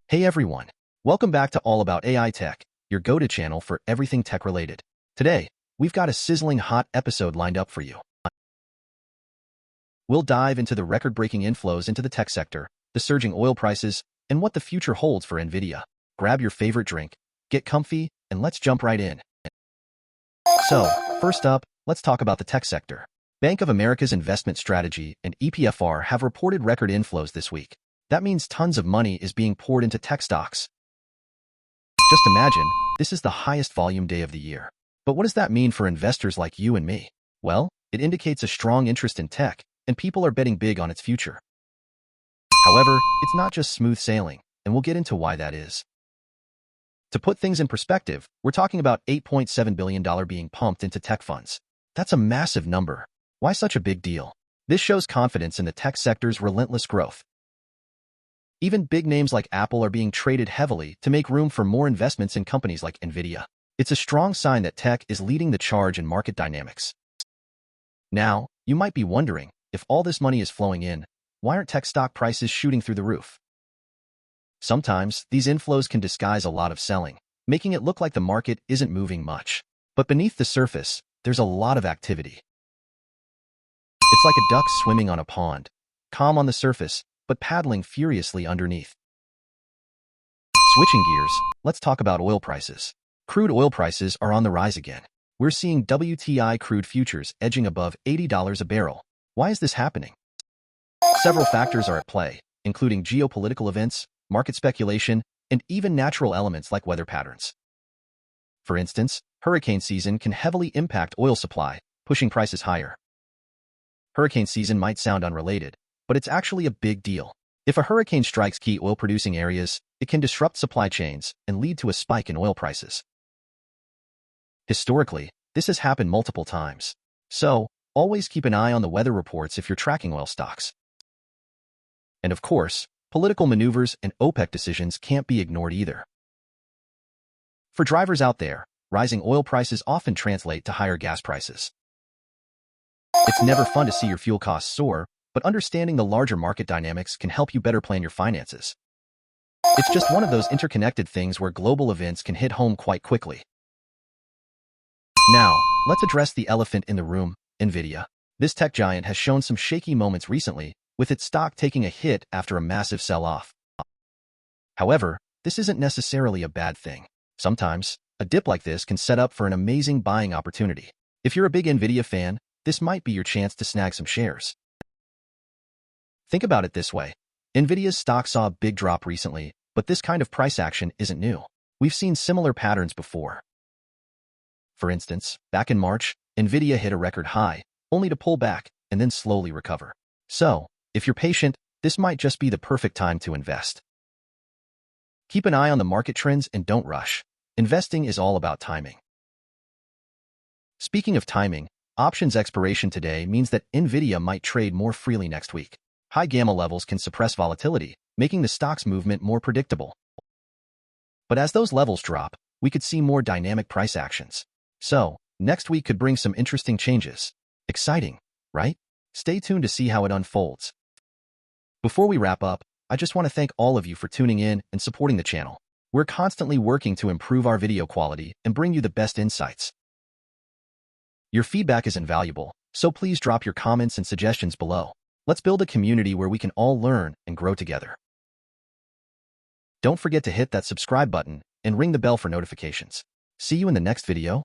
Hey everyone, welcome back to All About AI Tech, your go-to channel for everything tech-related. Today, we've got a sizzling hot episode lined up for you. We'll dive into the record-breaking inflows into the tech sector, the surging oil prices, and what the future holds for Nvidia. Grab your favorite drink, get comfy, and let's jump right in. So, first up, let's talk about the tech sector. Bank of America's investment strategy and EPFR have reported record inflows this week. That means tons of money is being poured into tech stocks. Just imagine, this is the highest volume day of the year. But what does that mean for investors like you and me? Well, it indicates a strong interest in tech, and people are betting big on its future. However, it's not just smooth sailing, and we'll get into why that is. To put things in perspective, we're talking about $8.7 billion being pumped into tech funds. That's a massive number. Why such a big deal? This shows confidence in the tech sector's relentless growth. Even big names like Apple are being traded heavily to make room for more investments in companies like Nvidia. It's a strong sign that tech is leading the charge in market dynamics. Now, you might be wondering, if all this money is flowing in, why aren't tech stock prices shooting through the roof? Sometimes, these inflows can disguise a lot of selling, making it look like the market isn't moving much. But beneath the surface, there's a lot of activity. It's like a duck swimming on a pond, calm on the surface, but paddling furiously underneath. Switching gears, let's talk about oil prices. Crude oil prices are on the rise again. We're seeing WTI crude futures edging above $80 a barrel. Why is this happening? Several factors are at play, including geopolitical events, market speculation, and even natural elements like weather patterns. For instance, hurricane season can heavily impact oil supply, pushing prices higher. Hurricane season might sound unrelated, but it's actually a big deal. If a hurricane strikes key oil-producing areas, it can disrupt supply chains and lead to a spike in oil prices. Historically, this has happened multiple times. So, always keep an eye on the weather reports if you're tracking oil stocks. And of course, political maneuvers and OPEC decisions can't be ignored either. For drivers out there, rising oil prices often translate to higher gas prices. It's never fun to see your fuel costs soar, but understanding the larger market dynamics can help you better plan your finances. It's just one of those interconnected things where global events can hit home quite quickly. Now, let's address the elephant in the room, Nvidia. This tech giant has shown some shaky moments recently, with its stock taking a hit after a massive sell-off. However, this isn't necessarily a bad thing. Sometimes, a dip like this can set up for an amazing buying opportunity. If you're a big Nvidia fan, this might be your chance to snag some shares. Think about it this way. Nvidia's stock saw a big drop recently, but this kind of price action isn't new. We've seen similar patterns before. For instance, back in March, Nvidia hit a record high, only to pull back and then slowly recover. So, if you're patient, this might just be the perfect time to invest. Keep an eye on the market trends and don't rush. Investing is all about timing. Speaking of timing, options expiration today means that Nvidia might trade more freely next week. High gamma levels can suppress volatility, making the stock's movement more predictable. But as those levels drop, we could see more dynamic price actions. So, next week could bring some interesting changes. Exciting, right? Stay tuned to see how it unfolds. Before we wrap up, I just want to thank all of you for tuning in and supporting the channel. We're constantly working to improve our video quality and bring you the best insights. Your feedback is invaluable, so please drop your comments and suggestions below. Let's build a community where we can all learn and grow together. Don't forget to hit that subscribe button and ring the bell for notifications. See you in the next video.